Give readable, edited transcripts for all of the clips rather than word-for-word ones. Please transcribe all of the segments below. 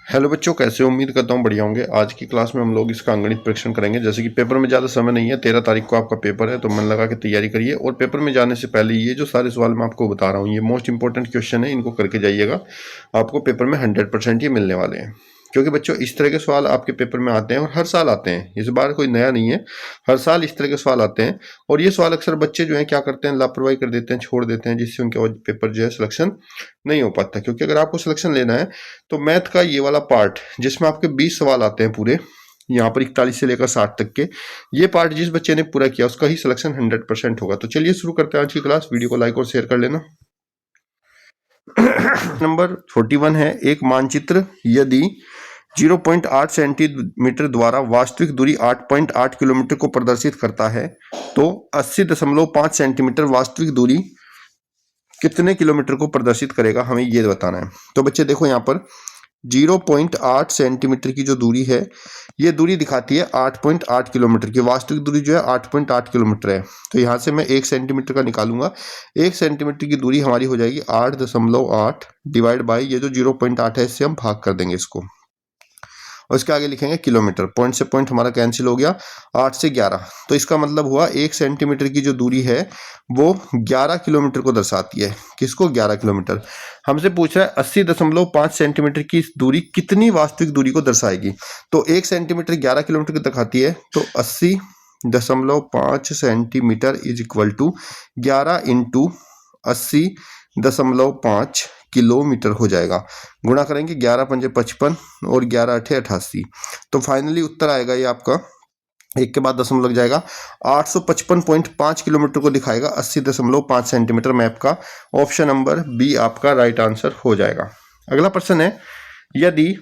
Hello बच्चों, कैसे हो? उम्मीद करता हूँ बढ़िया होंगे। आज की क्लास में हम लोग इसका अंगणित परीक्षण करेंगे। जैसे कि पेपर में ज़्यादा समय नहीं है, 13 तारीख को आपका पेपर है, तो मन लगा के तैयारी करिए। और पेपर में जाने से पहले ये जो सारे सवाल मैं आपको बता रहा हूँ, ये मोस्ट इंपॉर्टेंट क्वेश्चन है, इनको करके जाइएगा। आपको पेपर में 100% ये मिलने वाले हैं। क्योंकि बच्चों इस तरह के सवाल आपके पेपर में आते हैं और हर साल आते हैं, इस बार कोई नया नहीं है, हर साल इस तरह के सवाल आते हैं। और ये सवाल अक्सर बच्चे जो हैं क्या करते हैं, लापरवाही कर देते हैं, छोड़ देते हैं, जिससे उनके पेपर जो है सिलेक्शन नहीं हो पाता। क्योंकि अगर आपको सिलेक्शन लेना है तो मैथ का ये वाला पार्ट जिसमें आपके 20 सवाल आते हैं पूरे, यहाँ पर 41 से लेकर 60 तक के, ये पार्ट जिस बच्चे ने पूरा किया उसका ही सिलेक्शन 100% होगा। तो चलिए शुरू करते हैं आज की क्लास। वीडियो को लाइक और शेयर कर लेना। नंबर 41 है, एक मानचित्र यदि 0.8 सेंटीमीटर द्वारा वास्तविक दूरी 8.8 किलोमीटर को प्रदर्शित करता है तो 80.5 सेंटीमीटर वास्तविक दूरी कितने किलोमीटर को प्रदर्शित करेगा, हमें ये बताना है। तो बच्चे देखो, यहाँ पर 0.8 सेंटीमीटर की जो दूरी है, ये दूरी दिखाती है 8.8 किलोमीटर की। वास्तविक दूरी जो है 8.8 किलोमीटर है। तो यहाँ से मैं 1 सेंटीमीटर का निकालूंगा। 1 सेंटीमीटर की दूरी हमारी हो जाएगी 8.8 डिवाइड बाई ये जो 0.8 है, इससे हम भाग कर देंगे इसको, और इसके आगे लिखेंगे किलोमीटर। पॉइंट से पॉइंट हमारा कैंसिल हो गया, 8 से 11। तो इसका मतलब हुआ 1 सेंटीमीटर की जो दूरी है वो 11 किलोमीटर को दर्शाती है। किसको? 11 किलोमीटर। हमसे पूछ रहा है 80.5 सेंटीमीटर की दूरी कितनी वास्तविक दूरी को दर्शाएगी। तो 1 सेंटीमीटर 11 किलोमीटर को दिखाती है, तो 80.5 centimetre is equal to 11 into 80.5 kilometre हो जाएगा। गुणा करेंगे, 11 पंजे 55 और 11 अठे 88। तो फाइनली उत्तर आएगा ये आपका, एक के बाद दशमलव लग जाएगा, 855.5 किलोमीटर को दिखाएगा 80.5 सेंटीमीटर मैप का। ऑप्शन नंबर बी आपका राइट आंसर हो जाएगा। अगला प्रश्न है, यदि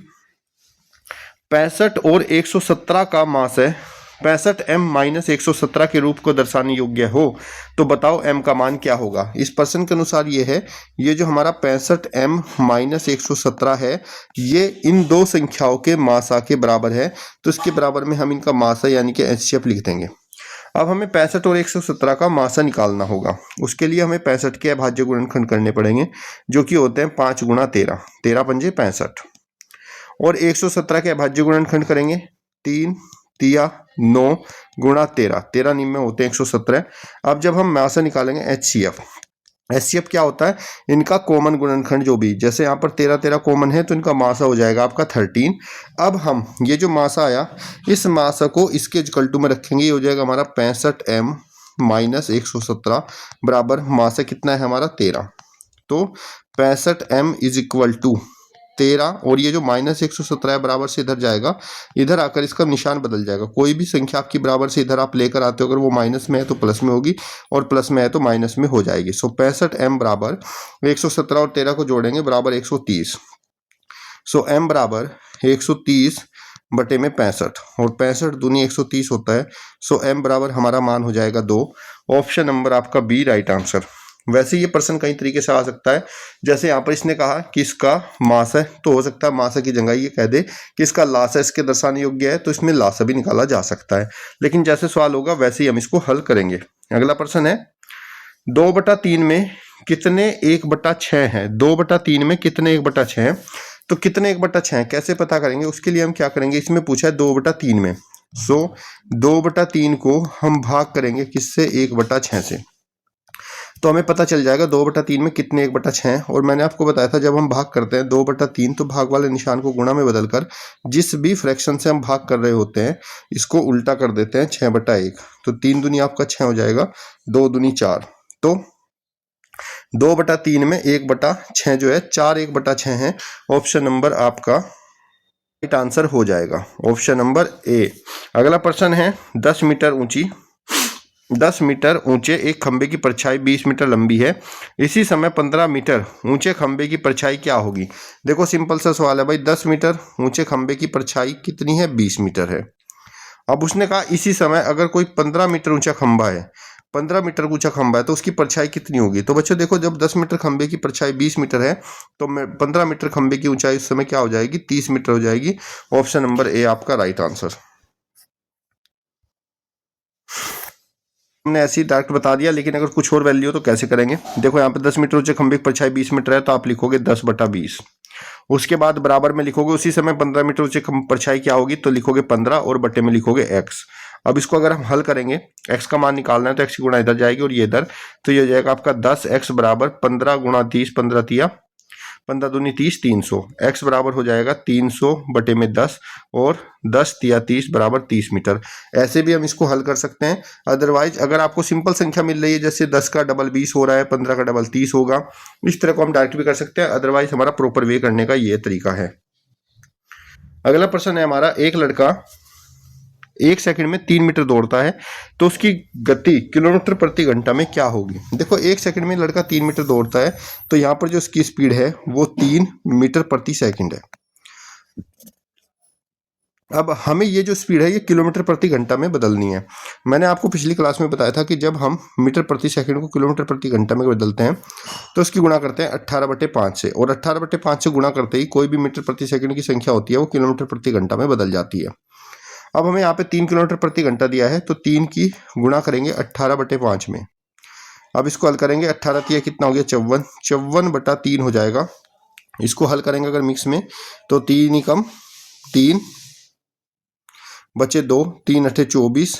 65 और 117 का मास है 65m-117 के रूप को दर्शाने योग्य हो तो बताओ m का मान क्या होगा। इस प्रश्न के अनुसार ये है, ये जो हमारा 65m-117 है, ये इन दो संख्याओं के मासा के बराबर है। तो इसके बराबर में हम इनका मासा यानी कि HCF लिख देंगे। अब हमें 65 और 117 का मासा निकालना होगा। उसके लिए हमें 65 के अभाज्य गुणनखंड करने पड़ेंगे, जो कि होते हैं 5 गुणा 13, 13 पंजे 65। और 117 के अभाज्य गुणनखंड करेंगे, 3 तिया 9 गुणा 13, 13 निम में होते हैं 117। अब जब हम मासा निकालेंगे HCF क्या होता है, इनका कॉमन गुणनखंड जो भी, जैसे यहाँ पर 13 13 कॉमन है तो इनका मासा हो जाएगा आपका 13। अब हम ये जो मासा आया, इस मासा को इसके इक्वल टू में रखेंगे, ये हो जाएगा हमारा 65m-117 बराबर मासा कितना है हमारा 13। तो 65m इज इक्वल टू 13, और ये जो -117 है बराबर से इधर जाएगा, इधर आकर इसका निशान बदल जाएगा। कोई भी संख्या आपकी बराबर से इधर आप लेकर आते हो, अगर वो माइनस में है तो प्लस में होगी, और प्लस में है तो माइनस में हो जाएगी। सो 65m बराबर 117 और 13 को जोड़ेंगे बराबर 130। सो m बराबर 130 बटे में 65, और 65 दूनी 130 होता है। सो m बराबर हमारा मान हो जाएगा 2। ऑप्शन नंबर आपका बी राइट आंसर। वैसे ये प्रश्न कई तरीके से आ सकता है। जैसे यहाँ पर इसने कहा कि इसका मास है, तो हो सकता है मास की जगह ये कह दे कि इसका लास है, इसके दर्शाने योग्य है, तो इसमें लास भी निकाला जा सकता है। लेकिन जैसे सवाल होगा वैसे ही हम इसको हल करेंगे। अगला प्रश्न है, 2/3 में कितने 1/6 है। 2/3 में कितने 1/6 है। तो कितने 1/6 कैसे पता करेंगे, उसके लिए हम क्या करेंगे, इसमें पूछा है 2/3 में। सो 2/3 को हम भाग करेंगे किससे, 1/6 से। तो हमें पता चल जाएगा 2/3 में कितने 1/6 हैं। और मैंने आपको बताया था, जब हम भाग करते हैं 2/3 तो भाग वाले निशान को गुणा में बदलकर जिस भी फ्रैक्शन से हम भाग कर रहे होते हैं इसको उल्टा कर देते हैं, 6/1। तो 3 दूनी आपका 6 हो जाएगा, 2 दूनी 4। तो 2/3 में 1/6 जो है 4 1/6 है। ऑप्शन नंबर आपका राइट आंसर हो जाएगा, ऑप्शन नंबर ए। अगला प्रश्न है, 10 मीटर ऊंचे एक खंबे की परछाई 20 मीटर लंबी है। इसी समय 15 मीटर ऊंचे खंबे की परछाई क्या होगी। देखो सिंपल सा सवाल है भाई, 10 मीटर ऊंचे खंबे की परछाई कितनी है, 20 मीटर है। अब उसने कहा इसी समय अगर कोई 15 मीटर ऊंचा खंबा है, 15 मीटर ऊंचा खंबा है, तो उसकी परछाई कितनी होगी। तो बच्चों देखो, जब 10 मीटर खंबे की परछाई 20 मीटर है तो 15 मीटर खंबे की ऊंचाई उस समय क्या हो जाएगी, 30 मीटर हो जाएगी। ऑप्शन नंबर ए आपका राइट आंसर। हमने ऐसे ही डायरेक्ट बता दिया, लेकिन अगर कुछ और वैल्यू हो तो कैसे करेंगे। देखो यहाँ पे 10 मीटर ऊंचे खंभे की परछाई 20 मीटर है, तो आप लिखोगे 10/20। उसके बाद बराबर में लिखोगे उसी समय 15 मीटर ऊंचे परछाई क्या होगी, तो लिखोगे 15 और बटे में लिखोगे x। अब इसको अगर हम हल करेंगे, x का मान निकालना है तो x की गुणा इधर जाएगी और ये इधर, तो ये हो जाएगा आपका 10x बराबर 15 गुणा 30, 15 तिया 15 दूनी 30, 300। x बराबर हो जाएगा 300 बटे में 10 और 10 तिया 30 बराबर 30 मीटर। ऐसे भी हम इसको हल कर सकते हैं। अदरवाइज अगर आपको सिंपल संख्या मिल रही है, जैसे 10 का डबल 20 हो रहा है, 15 का डबल 30 होगा, इस तरह को हम डायरेक्ट भी कर सकते हैं। अदरवाइज हमारा प्रॉपर वे करने का ये तरीका है। अगला प्रश्न है हमारा, एक लड़का 1 सेकंड में 3 मीटर दौड़ता है, तो उसकी गति किलोमीटर प्रति घंटा में क्या होगी। देखो 1 सेकंड में लड़का 3 मीटर दौड़ता है, तो यहाँ पर जो उसकी स्पीड है वो 3 मीटर प्रति सेकंड है। अब हमें ये जो स्पीड है ये किलोमीटर प्रति घंटा में बदलनी है। मैंने आपको पिछली क्लास में बताया था कि जब हम मीटर प्रति सेकंड को किलोमीटर प्रति घंटा में बदलते हैं तो उसकी गुणा करते हैं 18/5 से, और 18/5 से गुणा करते ही कोई भी मीटर प्रति सेकंड की संख्या होती है वो किलोमीटर प्रति घंटा में बदल जाती है। अब हमें यहाँ पे 3 किलोमीटर प्रति घंटा दिया है, तो 3 की गुणा करेंगे 18/5 में। अब इसको हल करेंगे, 18 तिया कितना हो गया 54, 54/3 हो जाएगा। इसको हल करेंगे अगर मिक्स में, तो 3 ही कम 3 बचे 2, 3 8 24,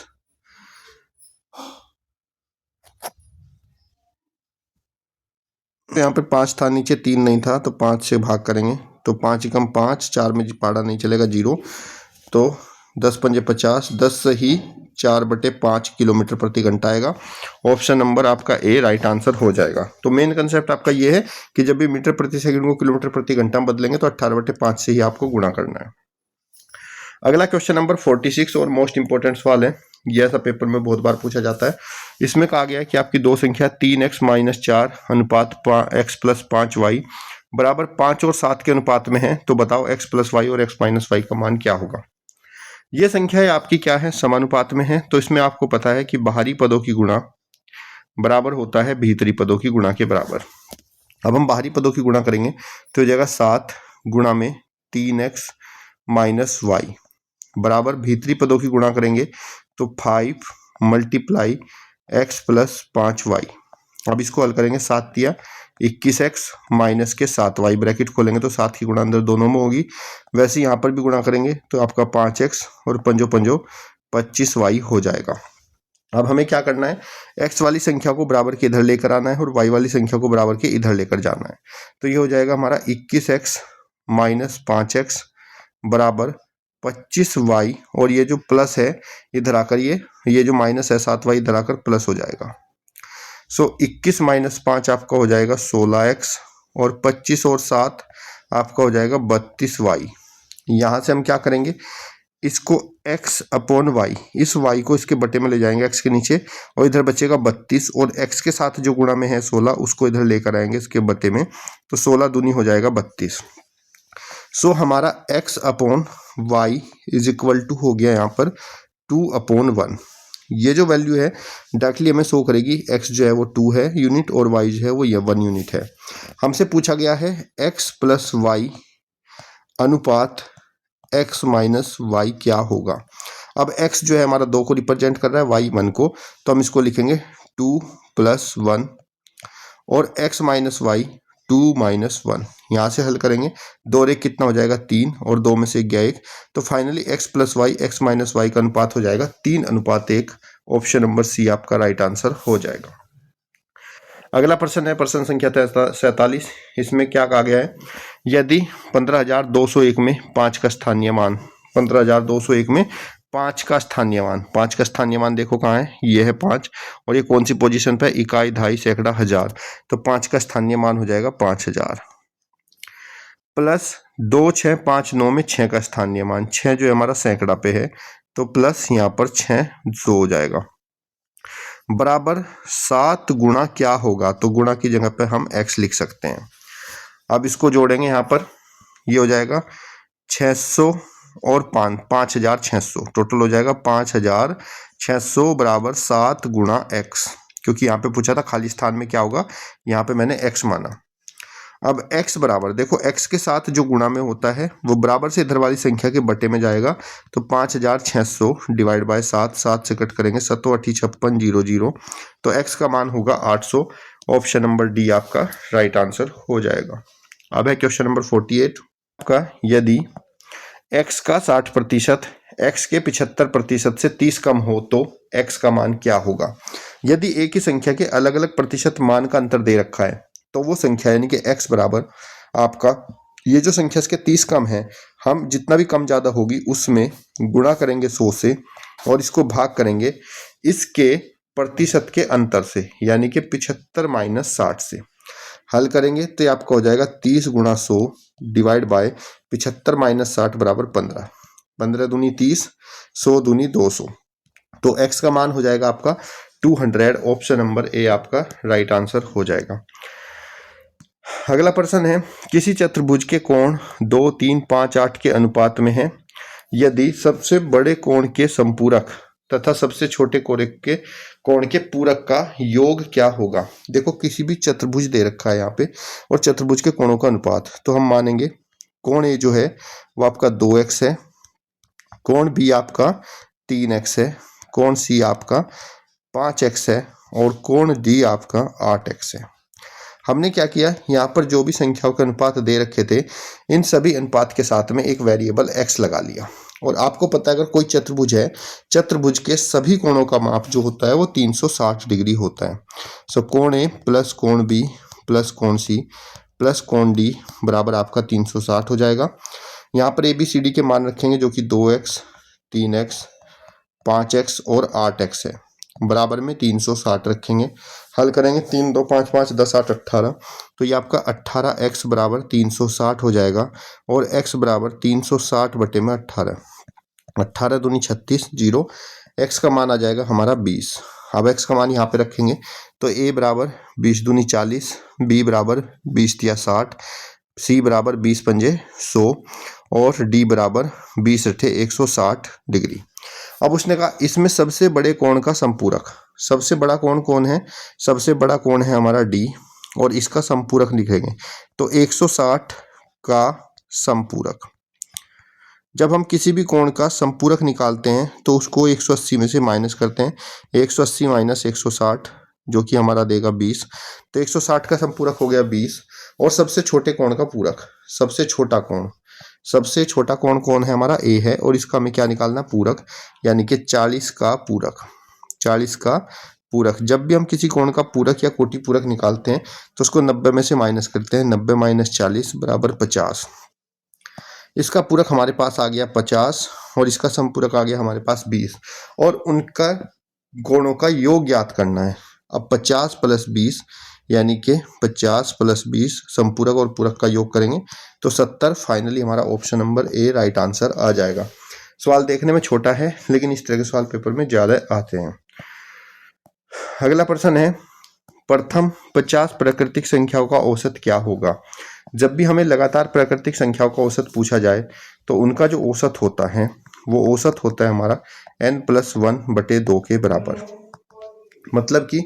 यहाँ पे 5 था, नीचे 3 नहीं था, तो 5 से भाग करेंगे, तो 5 ही कम 5, 4 में पाड़ा नहीं चलेगा 0, तो 10 पंजे 50, 10 से ही 4/5 किलोमीटर प्रति घंटा आएगा। ऑप्शन नंबर आपका ए राइट आंसर हो जाएगा। तो मेन कंसेप्ट आपका ये है कि जब भी मीटर प्रति सेकंड को किलोमीटर प्रति घंटा में बदलेंगे तो 18/5 से ही आपको गुणा करना है। अगला क्वेश्चन नंबर 46 और मोस्ट इंपोर्टेंट सवाल है, यह ऐसा पेपर में बहुत बार पूछा जाता है। इसमें कहा गया है कि आपकी दो संख्या 3x - 4 अनुपात x + 5y बराबर 5 और 7 के अनुपात में है, तो बताओ x + y और x - y का मान क्या होगा। ये संख्या आपकी क्या है, समानुपात में है, तो इसमें आपको पता है कि बाहरी पदों की गुणा बराबर होता है भीतरी पदों की गुणा के बराबर। अब हम बाहरी पदों की गुणा करेंगे तो हो जाएगा 7 गुणा में 3x - y बराबर भीतरी पदों की गुणा करेंगे तो 5 × x + 5y। अब इसको हल करेंगे, 7 तिया 21x माइनस के 7y, ब्रैकेट खोलेंगे तो 7 की गुणा अंदर दोनों में होगी। वैसे यहाँ पर भी गुणा करेंगे तो आपका 5x और पंजो पंजो 25y हो जाएगा। अब हमें क्या करना है, x वाली संख्या को बराबर के इधर लेकर आना है और y वाली संख्या को बराबर के इधर लेकर जाना है। तो ये हो जाएगा हमारा 21x - 5x बराबर 25y, और ये जो प्लस है इधर आकर ये जो माइनस है 7y इधर आकर प्लस हो जाएगा। सो 21 - 5 आपका हो जाएगा 16x और 25 और 7 आपका हो जाएगा 32y। यहाँ से हम क्या करेंगे, इसको x/y, इस y को इसके बटे में ले जाएंगे x के नीचे, और इधर बचेगा 32, और x के साथ जो गुणा में है 16 उसको इधर लेकर आएंगे इसके बटे में, तो 16 दूनी हो जाएगा 32। सो हमारा x/y = हो गया यहाँ पर 2/1। ये जो वैल्यू है डायरेक्टली हमें शो करेगी, x जो है वो 2 है यूनिट और y जो है वो ये 1 यूनिट है। हमसे पूछा गया है x + y अनुपात x - y क्या होगा। अब x जो है हमारा 2 को रिप्रेजेंट कर रहा है, y 1 को, तो हम इसको लिखेंगे 2 + 1, और x - y 2 - 1। यहाँ से हल करेंगे, 2 और 1 कितना हो जाएगा 3, और 2 में से गया 1, तो finally x + y x - y का अनुपात हो जाएगा 3:1। ऑप्शन नंबर सी आपका राइट आंसर हो जाएगा। अगला प्रश्न है प्रश्न संख्या 47। इसमें क्या कहा गया है, यदि 15,201 में 5 का स्थानीय मान, 15,201 में 5 का स्थानीय मान, 5 का स्थानीय मान देखो कहाँ है, ये है 5, और ये कौन सी पोजीशन पे, इकाई, दहाई, सैकड़ा, हजार, तो 5 का स्थानीय मान हो जाएगा 5000 प्लस 2 6 5 9 में 6 का स्थानीय मान, 6 जो है हमारा सैकड़ा पे है, तो प्लस यहाँ पर 6 जो हो जाएगा बराबर 7 गुणा क्या होगा, तो गुणा की जगह पे हम x लिख सकते हैं। अब इसको जोड़ेंगे, यहाँ पर ये हो जाएगा 600 और 5600, टोटल हो जाएगा 5600 बराबर 7 गुणा x, क्योंकि यहाँ पे पूछा था खाली स्थान में क्या होगा, यहाँ पे मैंने x माना। अब x बराबर, देखो x के साथ जो गुणा में होता है वो बराबर से इधर वाली संख्या के बटे में जाएगा, तो 5600 डिवाइड बाय 7, 7 से कट करेंगे 7 8 56 0 0, तो x का मान होगा 800। ऑप्शन नंबर डी आपका राइट आंसर हो जाएगा। अब है क्वेश्चन नंबर 48 आपका, यदि x का 60% x के 75% से 30 कम हो तो x का मान क्या होगा। यदि एक ही संख्या के अलग अलग प्रतिशत मान का अंतर दे रखा है तो वो संख्या यानी कि x बराबर आपका, ये जो संख्या इसके 30 कम है, हम जितना भी कम ज़्यादा होगी उसमें गुणा करेंगे 100 से और इसको भाग करेंगे इसके प्रतिशत के अंतर से, यानी कि 75 माइनस 60 से। हल करेंगे तो ये आपका हो जाएगा 30 गुणा 100 डिवाइड बाय 75 माइनस 60 बराबर 15, 15 दूनी 30, 100 दूनी 200, तो x का मान हो जाएगा आपका 200। ऑप्शन नंबर ए आपका राइट आंसर हो जाएगा। अगला प्रश्न है, किसी चतुर्भुज के कोण 2, 3, 5, 8 के अनुपात में है, यदि सबसे बड़े कोण के संपूरक तथा सबसे छोटे कोण के पूरक का योग क्या होगा। देखो किसी भी चतुर्भुज दे रखा है यहाँ पे और चतुर्भुज के कोणों का अनुपात, तो हम मानेंगे कोण ए जो है वो आपका 2x है, कोण बी आपका 3x है, कोण सी आपका 5x है और कोण डी आपका 8x है। हमने क्या किया, यहाँ पर जो भी संख्याओं के अनुपात दे रखे थे इन सभी अनुपात के साथ में एक वेरिएबल x लगा लिया। और आपको पता है अगर कोई चतुर्भुज है, चतुर्भुज के सभी कोणों का माप जो होता है वो 360 डिग्री होता है। सो कोण ए प्लस कोण बी प्लस कोण सी प्लस कोण डी बराबर आपका 360 हो जाएगा। यहाँ पर ABCD के मान रखेंगे जो कि 2x 3x 5x और 8x है, बराबर में 360 रखेंगे। हल करेंगे 3 2 5 5 10 8 18, तो ये आपका 18x बराबर 360 हो जाएगा और x बराबर 360 बटे में 18, 18 दूनी 36 0, x का मान आ जाएगा हमारा 20। अब x का मान यहाँ पे रखेंगे तो a बराबर 20 दूनी 40, b बराबर 20 या 60, c बराबर 20 पंजे 100 और d बराबर 20 अठे 160 डिग्री। अब उसने कहा इसमें सबसे बड़े कोण का संपूरक, सबसे बड़ा कोण कौन है, सबसे बड़ा कोण है हमारा D और इसका संपूरक लिखेंगे तो 160 का संपूरक। जब हम किसी भी कोण का संपूरक निकालते हैं तो उसको 180 में से माइनस करते हैं, 180 माइनस 160 जो कि हमारा देगा 20, तो 160 का संपूरक हो गया 20। और सबसे छोटे कोण का पूरक, सबसे छोटा कोण, सबसे छोटा कोण कौन है हमारा A है और इसका हमें क्या निकालना पूरक, यानी कि 40 का पूरक, 40 का पूरक। जब भी हम किसी कोण का पूरक या कोटि पूरक निकालते हैं तो उसको 90 में से माइनस करते हैं, 90 माइनस 40 बराबर 50। इसका पूरक हमारे पास आ गया 50 और इसका संपूरक आ गया हमारे पास 20 और उनका कोणों का योग ज्ञात करना है। अब 50 प्लस 20 यानी कि 50 प्लस 20 संपूरक और पूरक का योग करेंगे तो 70। फाइनली हमारा option number A right answer आ जाएगा। सवाल देखने में छोटा है लेकिन इस तरह के सवाल पेपर में ज़्यादा आते हैं। अगला प्रश्न है, प्रथम 50 प्राकृतिक संख्याओं का औसत क्या होगा। जब भी हमें लगातार प्राकृतिक संख्याओं का औसत पूछा जाए तो उनका जो औसत होता है वो औसत होता है हमारा n+1/2 के बराबर। मतलब कि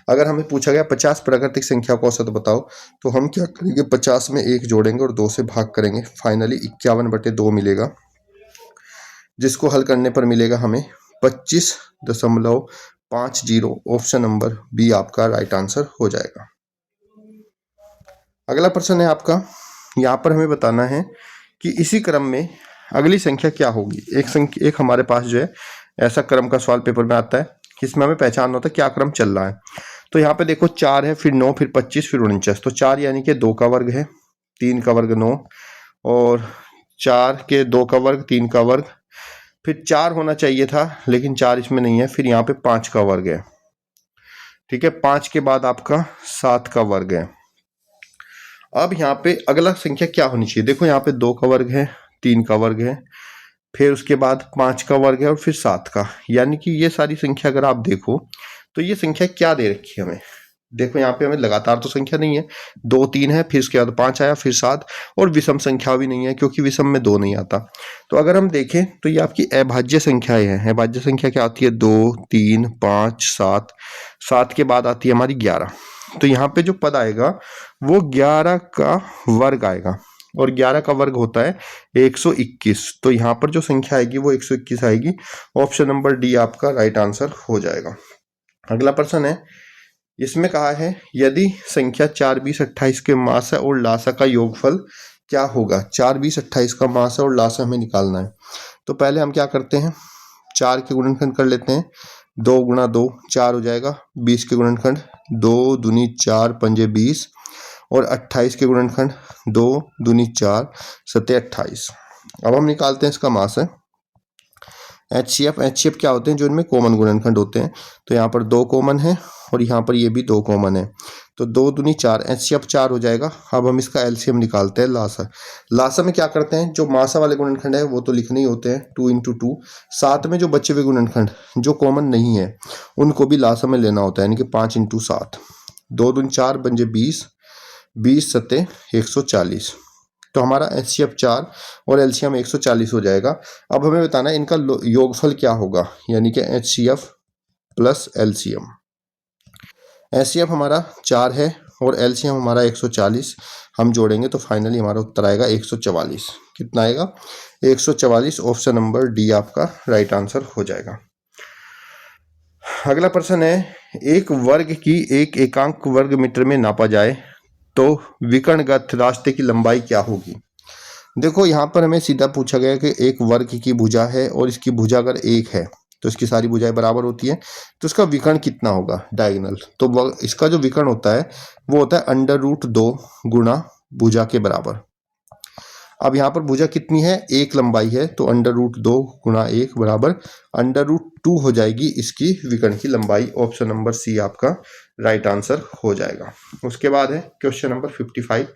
अगर हमें पूछा गया 50 प्राकृतिक संख्या का औसत बताओ तो हम क्या करेंगे, 50 में 1 जोड़ेंगे और 2 से भाग करेंगे, फाइनली 51/2 मिलेगा, जिसको हल करने पर मिलेगा हमें 25.50। ऑप्शन नंबर बी आपका राइट आंसर हो जाएगा। अगला प्रश्न है आपका, यहाँ पर हमें बताना है कि इसी क्रम में अगली संख्या क्या होगी। एक हमारे पास जो है ऐसा क्रम का सवाल पेपर में आता है जिसमें हमें पहचानना होता है क्या क्रम चल रहा है। तो यहाँ पे देखो 4 है, फिर 9, फिर 25, फिर 49। तो 4 यानी कि 2 का वर्ग है, 3 का वर्ग 9 और 4 के 2 का वर्ग 3 का वर्ग, फिर 4 होना चाहिए था लेकिन 4 इसमें नहीं है, फिर यहाँ पे 5 का वर्ग है। ठीक है, 5 के बाद आपका 7 का वर्ग है। अब यहाँ पे अगला संख्या क्या होनी चाहिए, देखो यहाँ पे 2 का वर्ग है, 3 का वर्ग है, फिर उसके बाद 5 का वर्ग है और फिर 7 का। यानी कि ये सारी संख्या अगर आप देखो तो ये संख्या क्या दे रखी है हमें। देखो यहाँ पे हमें लगातार तो संख्या नहीं है, 2 3 है, फिर उसके बाद 5 आया, फिर 7 और विषम संख्या भी नहीं है क्योंकि विषम में 2 नहीं आता। तो अगर हम देखें तो ये आपकी अभाज्य संख्याएं हैं। अभाज्य संख्या क्या आती है, 2 3 5 7, 7 के बाद आती है हमारी 11। तो यहाँ पे जो पद आएगा वो 11 का वर्ग आएगा और 11 का वर्ग होता है 121। तो यहाँ पर जो संख्या आएगी वो 121 आएगी। ऑप्शन नंबर डी आपका राइट आंसर हो जाएगा। अगला प्रश्न है, इसमें कहा है यदि संख्या 4, 20, 28 के मासा और लासा का योगफल क्या होगा। 4, 20, 28 का मासा और लासा हमें निकालना है। तो पहले हम क्या करते हैं, 4 के गुणनखंड कर लेते हैं। 2 गुणा 2 4 हो जाएगा। 20 के गुणनखंड 2 दूनी 4 पंजे 20 और 28 के गुणनखंड 2 दूनी 4 सत्ते 28। अब हम निकालते हैं इसका मास है HCF क्या होते हैं, जो इनमें कॉमन गुणनखंड होते हैं। तो यहाँ पर 2 कॉमन है और यहाँ पर ये भी 2 कॉमन है। तो 2 दूनी 4 HCF 4 हो जाएगा। अब हम इसका LCM निकालते हैं लासा। लासा में क्या करते हैं, जो मासा वाले गुणनखंड है वो तो लिखने ही होते हैं 2 × 2। साथ में जो बचे हुए गुणनखंड जो कॉमन नहीं है उनको भी लासा में लेना होता है, यानी कि 5 × 7। 2 दूनी 4 पंजे 20, 20 सत्ते 140। तो हमारा HCF 4 और LCM 140 हो जाएगा। अब हमें बताना है इनका योगफल क्या होगा, यानी कि HCF प्लस LCM। HCF हमारा 4 है और LCM हमारा 140। हम जोड़ेंगे तो फाइनली हमारा उत्तर आएगा 144। कितना आएगा, 144। ऑप्शन नंबर डी आपका राइट आंसर हो जाएगा। अगला प्रश्न है, एक वर्ग की एक एकांक वर्ग मीटर में नापा जाए तो विकर्णगत रास्ते की लंबाई क्या होगी। देखो यहाँ पर हमें सीधा पूछा गया कि एक वर्ग की भुजा है और इसकी भुजा अगर 1 है तो इसकी सारी भुजाएं बराबर होती है, तो इसका विकर्ण कितना होगा डायगोनल। तो इसका जो विकर्ण होता है वो होता है √2 गुणा भुजा के बराबर। अब यहाँ पर भुजा कितनी है, 1 लंबाई है, तो √2 गुणा 1 बराबर √2 हो जाएगी इसकी विकर्ण की लंबाई। ऑप्शन नंबर सी आपका राइट आंसर हो जाएगा। उसके बाद है क्वेश्चन नंबर 55।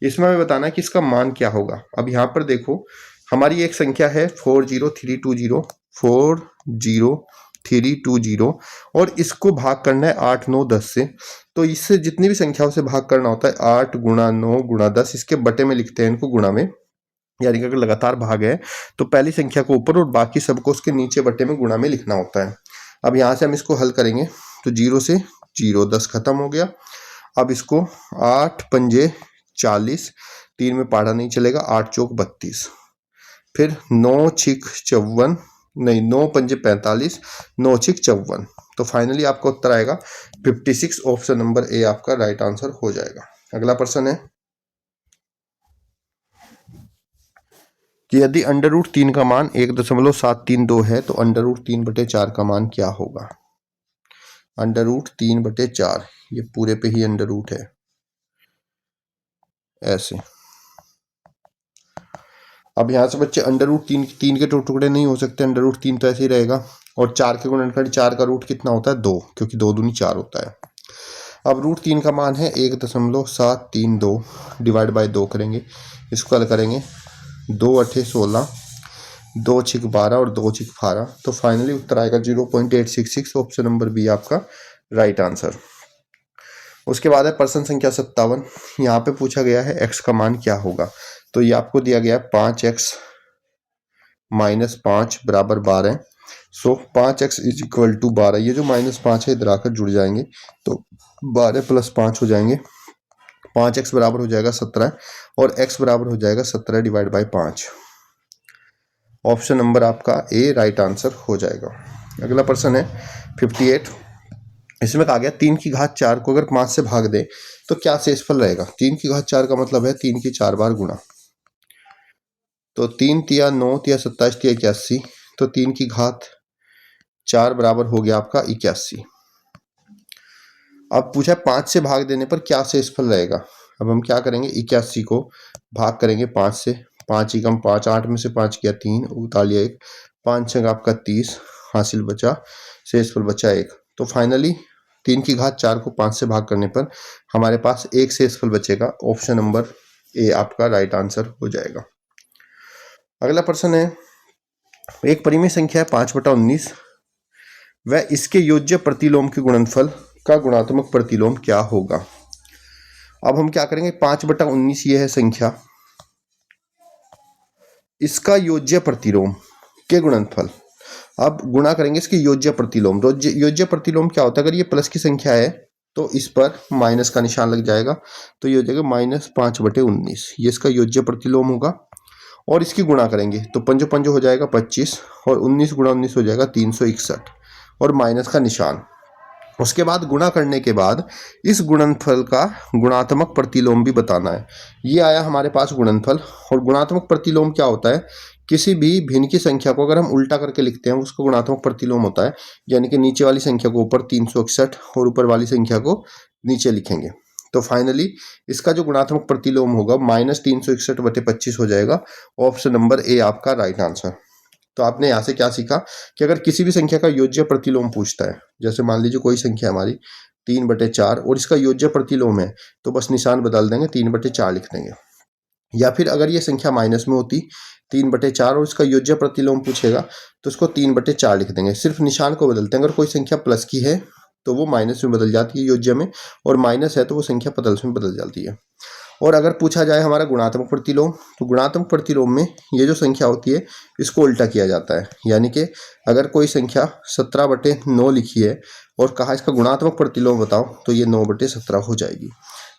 इसमें हमें बताना है कि इसका मान क्या होगा। अब यहाँ पर देखो हमारी एक संख्या है 40320 40320 और इसको भाग करना है 8, 9, 10 से। तो इससे जितनी भी संख्याओं से भाग करना होता है 8 गुणा 9 गुणा 10, इसके बटे में लिखते हैं इनको गुणा में, यानी कि अगर लगातार भाग है तो पहली संख्या को ऊपर और बाकी सबको उसके नीचे बटे में गुणा में लिखना होता है। अब यहाँ से हम इसको हल करेंगे तो 0 से 0 10 खत्म हो गया। अब इसको 8 पंजे 40, 3 में पाढ़ा नहीं चलेगा, 8 चौक 32, फिर 9 छिक 54, नहीं 9 पंजे 45, 9 छिक 54। तो फाइनली आपका उत्तर आएगा 56। ऑप्शन नंबर ए आपका राइट आंसर हो जाएगा। अगला प्रश्न है कि यदि √3 का मान 1.732 है तो √3/4 का मान क्या होगा। √3/4 ये पूरे पे ही अंडर रूट है ऐसे। अब यहाँ से बच्चे √3 के टुकड़े नहीं हो सकते, √3 तो ऐसे ही रहेगा। और 4 के गुणनखंड 4 का रूट कितना होता है 2, क्योंकि 2 दूनी 4 होता है। अब √3 का मान है 1.732 डिवाइड बाय 2 करेंगे, इसको हल करेंगे 2 8 16, 2 छिक 12 और 2 छिक 12। तो फाइनली उत्तर आएगा 0.866। ऑप्शन नंबर बी आपका राइट आंसर। उसके बाद है प्रश्न संख्या 57। यहाँ पे पूछा गया है x का मान क्या होगा। तो ये आपको दिया गया है 5x - 5 बराबर 12। सो 5x = 12। ये जो -5 है इधर आकर जुड़ जाएंगे तो 12 + 5 हो जाएंगे। 5x बराबर हो जाएगा 17 और x बराबर हो जाएगा 17 डिवाइड बाय 5। ऑप्शन नंबर आपका ए राइट आंसर हो जाएगा। अगला प्रश्न है 58। इसमें कहा गया 3 की घात 4 को अगर 5 से भाग दे तो क्या शेषफल रहेगा। 3 की घात 4 का मतलब है 3 की 4 बार गुणा। तो 3 तिया 9 तिया 27 तिया 81, तो 3 की घात 4 बराबर हो गया आपका 81। अब पूछा 5 से भाग देने पर क्या शेषफल रहेगा। अब हम क्या करेंगे, 81 को भाग करेंगे 5 से। 5 एकम 5, 8 में से 5 किया 3, उतार लिया 1, 5 छंग आपका 30, हासिल बचा, शेषफल बचा 1। तो फाइनली 3 की घात 4 को 5 से भाग करने पर हमारे पास एक शेषफल बचेगा। ऑप्शन नंबर ए आपका राइट आंसर हो जाएगा। अगला प्रश्न है, एक परिमेय संख्या है 5/19 व इसके योज्य प्रतिलोम के गुणनफल का गुणात्मक प्रतिलोम क्या होगा। अब हम क्या करेंगे, 5/19 ये है संख्या, इसका योज्य प्रतिलोम के गुणनफल। अब गुणा करेंगे इसके योज्य प्रतिलोम। योज्य प्रतिलोम क्या होता है, अगर ये प्लस की संख्या है तो इस पर माइनस का निशान लग जाएगा, तो ये हो जाएगा -5/19। ये इसका योज्य प्रतिलोम होगा। और इसकी गुणा करेंगे तो पंजो पंजो हो जाएगा 25 और 19 × 19 हो जाएगा 361 और माइनस का निशान। उसके बाद गुणा करने के बाद इस गुणनफल का गुणात्मक प्रतिलोम भी बताना है। ये आया हमारे पास गुणनफल। और गुणात्मक प्रतिलोम क्या होता है? किसी भी भिन्न की संख्या को अगर हम उल्टा करके लिखते हैं उसका गुणात्मक प्रतिलोम होता है। यानी कि नीचे वाली संख्या को ऊपर 361 और ऊपर वाली संख्या को नीचे लिखेंगे। तो फाइनली इसका जो गुणात्मक प्रतिलोम होगा -361/25 हो जाएगा। ऑप्शन नंबर ए आपका राइट आंसर। तो आपने यहाँ से क्या सीखा कि अगर किसी भी संख्या का योज्य प्रतिलोम पूछता है, जैसे मान लीजिए कोई संख्या हमारी 3/4 और इसका योज्य प्रतिलोम है, तो बस निशान बदल देंगे, 3/4 लिख देंगे। या फिर अगर ये संख्या माइनस में होती 3/4 और इसका योज्य प्रतिलोम पूछेगा तो उसको 3/4 लिख देंगे, सिर्फ निशान को बदलते हैं। अगर कोई संख्या प्लस की है तो वो माइनस में बदल जाती है योज्य में, और माइनस है तो वो संख्या पदल्स में बदल जाती है। और अगर पूछा जाए हमारा गुणात्मक प्रतिलोम, तो गुणात्मक प्रतिलोम में ये जो संख्या होती है इसको उल्टा किया जाता है। यानी कि अगर कोई संख्या 17/9 लिखी है और कहा इसका गुणात्मक प्रतिलोम बताओ, तो ये 9/17 हो जाएगी।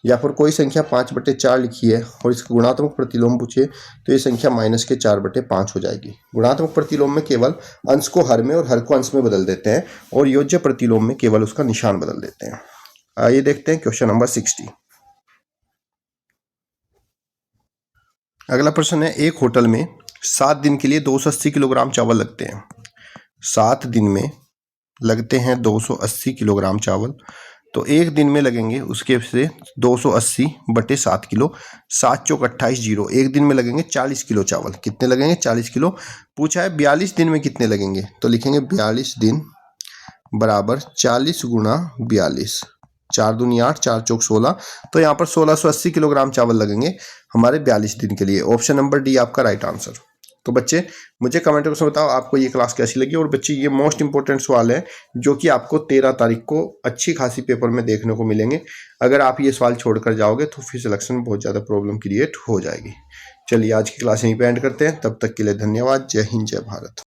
या फिर कोई संख्या 5/4 लिखी है और इसका गुणात्मक प्रतिलोम पूछे तो ये संख्या -4/5 हो जाएगी। गुणात्मक प्रतिलोम में केवल अंश को हर में और हर को अंश में बदल देते हैं, और योज्य प्रतिलोम में केवल उसका निशान बदल देते हैं। आइए देखते हैं क्वेश्चन नंबर 60। अगला प्रश्न है, एक होटल में 7 दिन के लिए 280 किलोग्राम चावल लगते हैं। 7 दिन में लगते हैं 280 किलोग्राम चावल, तो एक दिन में लगेंगे उसके से 280/7 किलो, 7 चौक 28 0। एक दिन में लगेंगे 40 किलो चावल। कितने लगेंगे? 40 किलो। पूछा है 42 दिन में कितने लगेंगे, तो लिखेंगे 42 दिन बराबर 40 × 42, 4 दूनी 8, 4 चौक 16। तो यहाँ पर 1680 किलोग्राम चावल लगेंगे हमारे 42 दिन के लिए। ऑप्शन नंबर डी आपका राइट आंसर। तो बच्चे मुझे कमेंट बॉक्स में बताओ आपको ये क्लास कैसी लगी। और बच्चे ये मोस्ट इंपॉर्टेंट सवाल है जो कि आपको 13 तारीख को अच्छी खासी पेपर में देखने को मिलेंगे। अगर आप ये सवाल छोड़कर जाओगे तो फिर सिलेक्शन में बहुत ज़्यादा प्रॉब्लम क्रिएट हो जाएगी। चलिए आज की क्लास यहीं पे एंड करते हैं। तब तक के लिए धन्यवाद। जय हिंद, जय भारत।